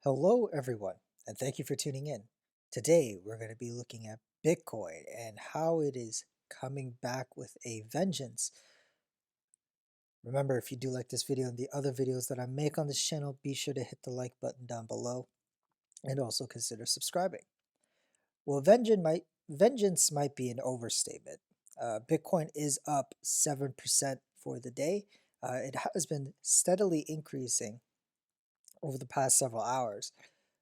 Hello, everyone, and thank you for tuning in. Today, we're going to be looking at Bitcoin and how it is coming back with a vengeance. Remember, if you do like this video and the other videos that I make on this channel, be sure to hit the like button down below and also consider subscribing. Well, vengeance might be an overstatement. Bitcoin is up 7% for the day. It has been steadily increasing over the past several hours.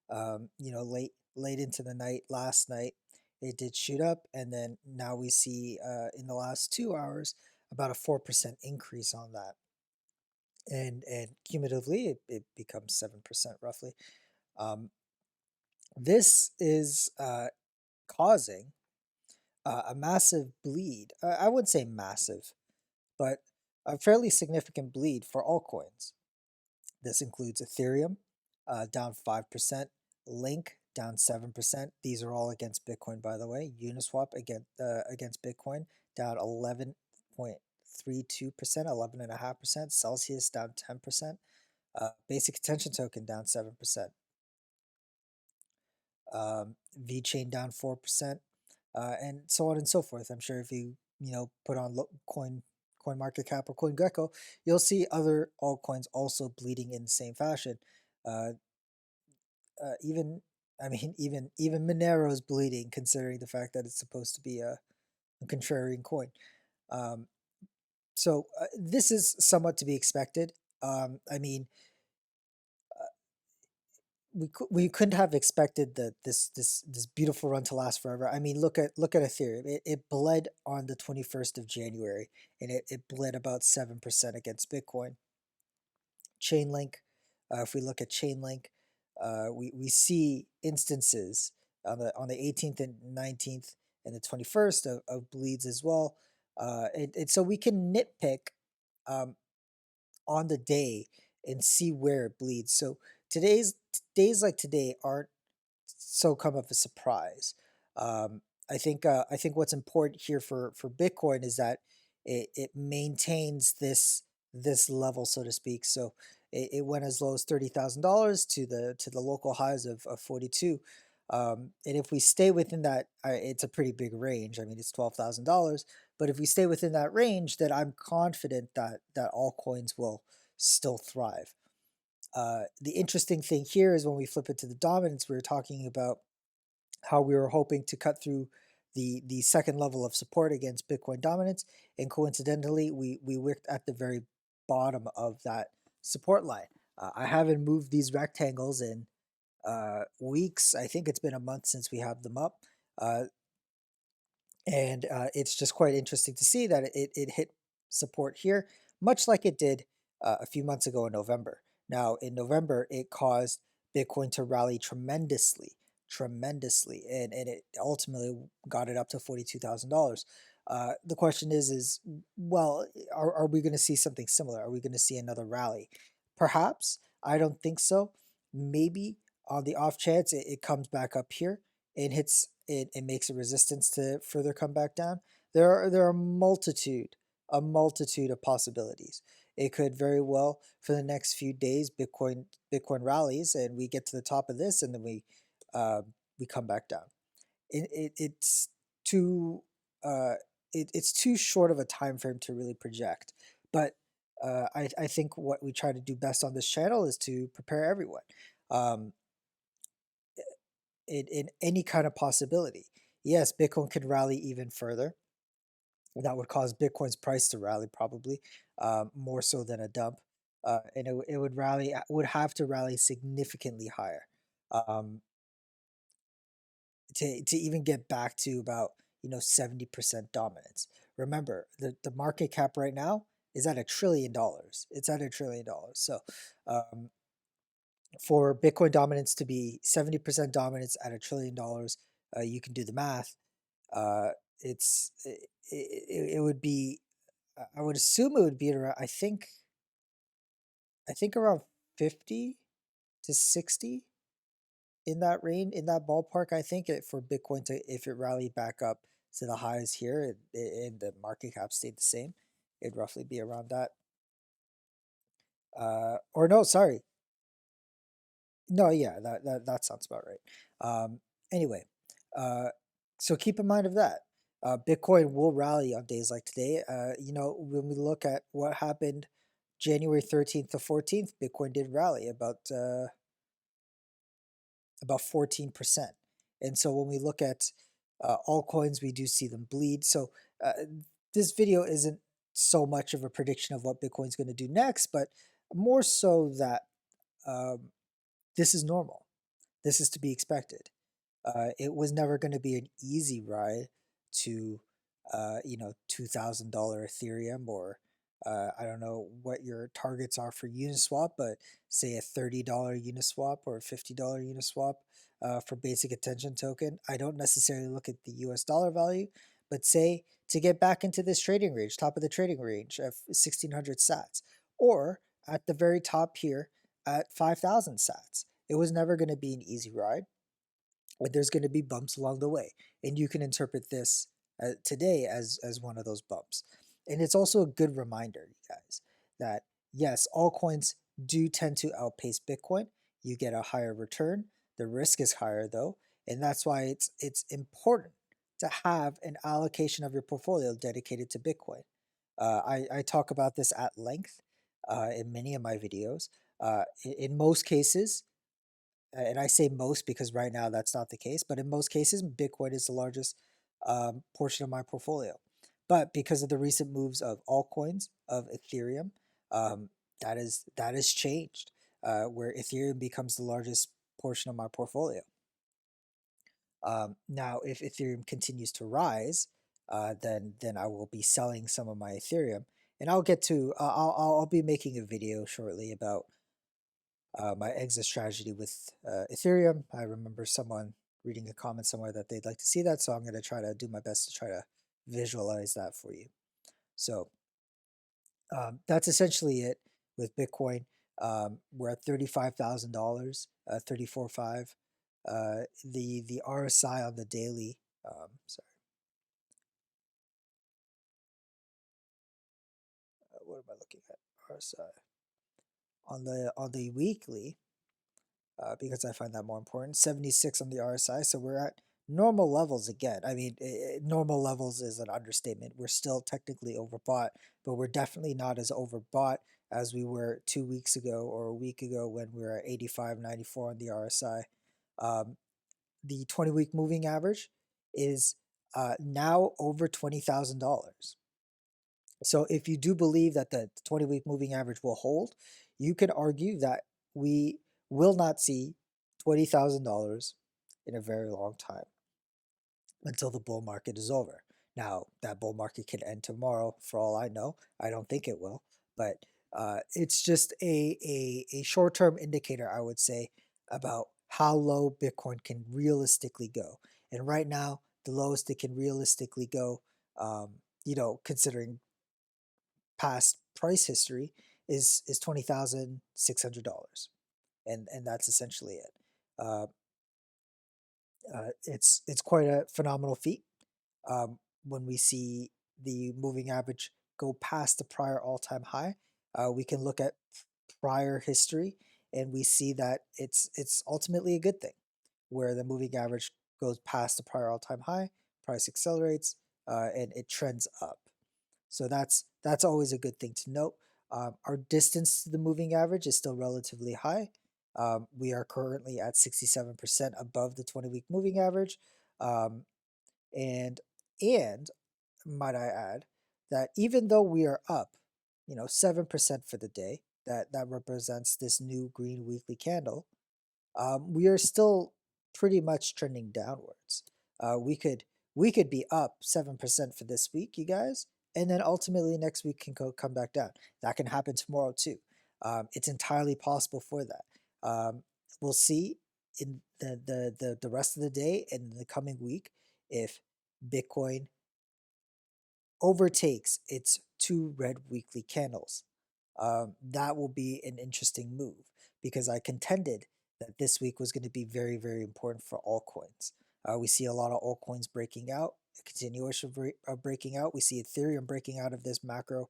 Late into the night last night, it did shoot up, and then now we see in the last 2 hours about a 4% increase on that, and cumulatively it becomes 7% roughly. Um, this is causing a massive bleed. I wouldn't say massive, but a fairly significant bleed for altcoins. This includes Ethereum, down 5%, Link down 7%. These are all against Bitcoin, by the way. Uniswap against Bitcoin down 11.32%, 11.5%. Celsius down 10%. Basic Attention Token down 7%. VeChain down 4%, and so on and so forth. I'm sure if you put on CoinMarketCap or CoinGecko, you'll see other altcoins also bleeding in the same fashion. Uh, even I mean, even Monero is bleeding, considering the fact that it's supposed to be a contrarian coin. Um, so this is somewhat to be expected. I mean, we couldn't have expected this beautiful run to last forever. I mean, look at Ethereum. It bled on the 21st of January, and it bled about 7% against Bitcoin. Chainlink, if we look at Chainlink, we see instances on the 18th and 19th and the 21st of bleeds as well. So we can nitpick um, on the day and see where it bleeds. So today's days like today aren't so come of a surprise. Um, I think what's important here for Bitcoin is that it maintains this level, so to speak. So it went as low as $30,000 to the local highs of 42. And if we stay within that, it's a pretty big range. I mean, it's $12,000. But if we stay within that range, then I'm confident that all coins will still thrive. The interesting thing here is when we flip it to the dominance, we were talking about how we were hoping to cut through the second level of support against Bitcoin dominance, and coincidentally, we worked at the very bottom of that support line. I haven't moved these rectangles in weeks. I think it's been a month since we have them up. Uh, and it's just quite interesting to see that it hit support here, much like it did a few months ago in November. Now, in November, it caused Bitcoin to rally tremendously, and it ultimately got it up to $42,000. The question is, well, are we going to see something similar? Are we going to see another rally? Perhaps. I don't think so. Maybe on the off chance it comes back up here and hits it and makes a resistance to further come back down. There are a multitude of possibilities. It could very well, for the next few days, Bitcoin rallies and we get to the top of this, and then we come back down. It's too uh, it's too short of a time frame to really project. But I think what we try to do best on this channel is to prepare everyone. Um, in any kind of possibility. Yes, Bitcoin could rally even further. That would cause Bitcoin's price to rally probably more so than a dump, and it would rally would have to rally significantly higher um, to even get back to about 70% dominance. Remember, the market cap right now is at $1 trillion. It's at $1 trillion. So um, for Bitcoin dominance to be 70% dominance at $1 trillion, you can do the math. Uh, it would be, I would assume it would be around, I think around 50 to 60 in that range, in that ballpark. I think for Bitcoin to, if it rallied back up to the highs here and the market cap stayed the same, it'd roughly be around that. Or no, sorry. No, yeah, that sounds about right. Anyway, uh, so keep in mind of that. Bitcoin will rally on days like today. When we look at what happened January 13th to 14th, Bitcoin did rally about 14%. And so when we look at altcoins, we do see them bleed. So uh, this video isn't so much of a prediction of what Bitcoin's going to do next, but more so that um, this is normal. This is to be expected. It was never going to be an easy ride to, $2,000 Ethereum, or I don't know what your targets are for Uniswap, but say a $30 Uniswap or a $50 Uniswap for basic attention token. I don't necessarily look at the US dollar value, but say to get back into this trading range, top of the trading range of 1600 sats, or at the very top here at 5,000 sats. It was never going to be an easy ride, but there's going to be bumps along the way, and you can interpret this today as one of those bumps. And it's also a good reminder, you guys, that yes, altcoins do tend to outpace Bitcoin. You get a higher return. The risk is higher though, and that's why it's important to have an allocation of your portfolio dedicated to Bitcoin. I talk about this at length in many of my videos. In most cases, and I say most because right now that's not the case, but in most cases, Bitcoin is the largest portion of my portfolio. But because of the recent moves of altcoins, of Ethereum, um, that is changed, where Ethereum becomes the largest portion of my portfolio. Now, if Ethereum continues to rise, then I will be selling some of my Ethereum, and I'll get to I'll be making a video shortly about my exit strategy with Ethereum. I remember someone reading a comment somewhere that they'd like to see that, so I'm going to try to do my best to try to visualize that for you. So that's essentially it with Bitcoin. We're at $35,000, 34.5. The RSI on the daily. Sorry, what am I looking at? RSI on the weekly, because I find that more important. 76 on the RSI, so we're at normal levels again. I mean, normal levels is an understatement. We're still technically overbought, but we're definitely not as overbought as we were 2 weeks ago or a week ago when we were at 85.94 on the RSI. The 20-week moving average is now over $20,000. So if you do believe that the 20-week moving average will hold, you can argue that we will not see $20,000 in a very long time until the bull market is over. Now, that bull market can end tomorrow for all I know. I don't think it will, but it's just a short-term indicator, I would say, about how low Bitcoin can realistically go. And right now, the lowest it can realistically go, considering past price history, is $20,600, and that's essentially it. Uh, it's quite a phenomenal feat when we see the moving average go past the prior all-time high. We can look at prior history, and we see that it's ultimately a good thing, where the moving average goes past the prior all-time high, price accelerates, and it trends up. So that's always a good thing to note. Our distance to the moving average is still relatively high. We are currently at 67% above the 20-week moving average. Um, and and might I add that even though we are up, 7% for the day, that represents this new green weekly candle, we are still pretty much trending downwards. Uh, we could we could be up 7% for this week, you guys, and then ultimately next week can come back down. That can happen tomorrow too. It's entirely possible for that. We'll see in the rest of the day and the coming week if Bitcoin overtakes its two red weekly candles. That will be an interesting move because I contended that this week was going to be very, very important for altcoins. We see a lot of altcoins breaking out, a continuation of breaking out. We see Ethereum breaking out of this macro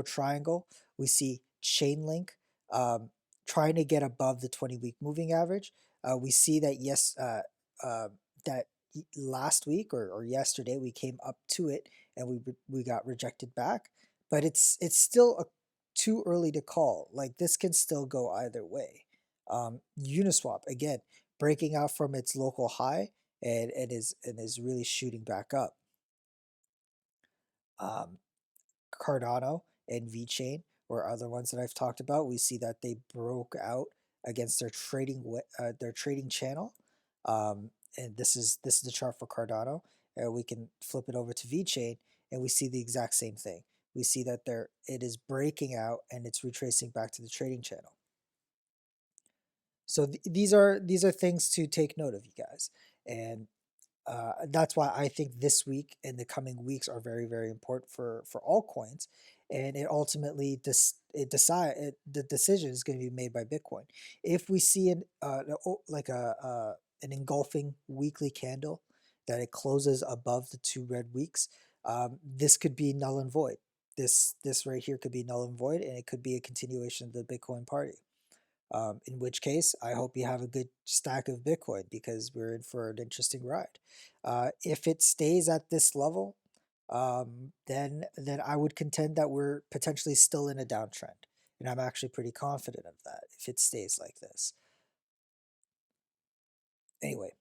triangle. We see Chainlink trying to get above the 20-week moving average. We see that uh, that last week or yesterday we came up to it and we got rejected back, but it's still too early to call. Like this can still go either way. Uniswap again breaking out from its local high and is really shooting back up. Um, Cardano and VeChain or other ones that I've talked about, we see that they broke out against their trading channel. And this is the chart for Cardano. And we can flip it over to VeChain, and we see the exact same thing. We see that it is breaking out and it's retracing back to the trading channel. So these are things to take note of, you guys, and that's why I think this week and the coming weeks are very, very important for altcoins, and it ultimately the decision is going to be made by Bitcoin. If we see like an engulfing weekly candle that it closes above the 2 red weeks, this could be null and void. This right here could be null and void, and it could be a continuation of the Bitcoin party. In which case, I hope you have a good stack of Bitcoin because we're in for an interesting ride. If it stays at this level, then I would contend that we're potentially still in a downtrend, and I'm actually pretty confident of that if it stays like this. Anyway,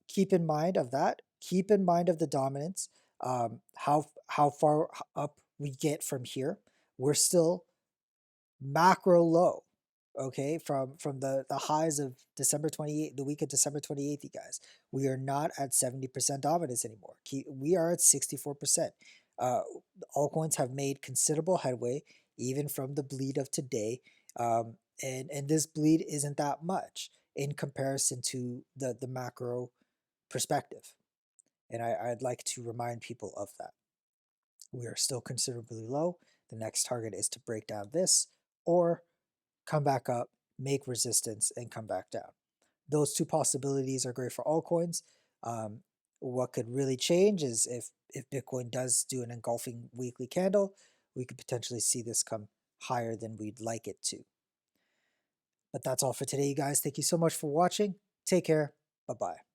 keep in mind of that. Keep in mind of the dominance. How far up we get from here. We're still macro low, okay, from the highs of December 28th, the week of December 28th, you guys. We are not at 70% dominance anymore. We are at 64%. uh Altcoins have made considerable headway even from the bleed of today, and this bleed isn't that much in comparison to the macro perspective, and I'd like to remind people of that. We are still considerably low. The next target is to break down this or come back up, make resistance, and come back down. Those two possibilities are great for altcoins. What could really change is if Bitcoin does do an engulfing weekly candle, we could potentially see this come higher than we'd like it to. But that's all for today, you guys. Thank you so much for watching. Take care. Bye-bye.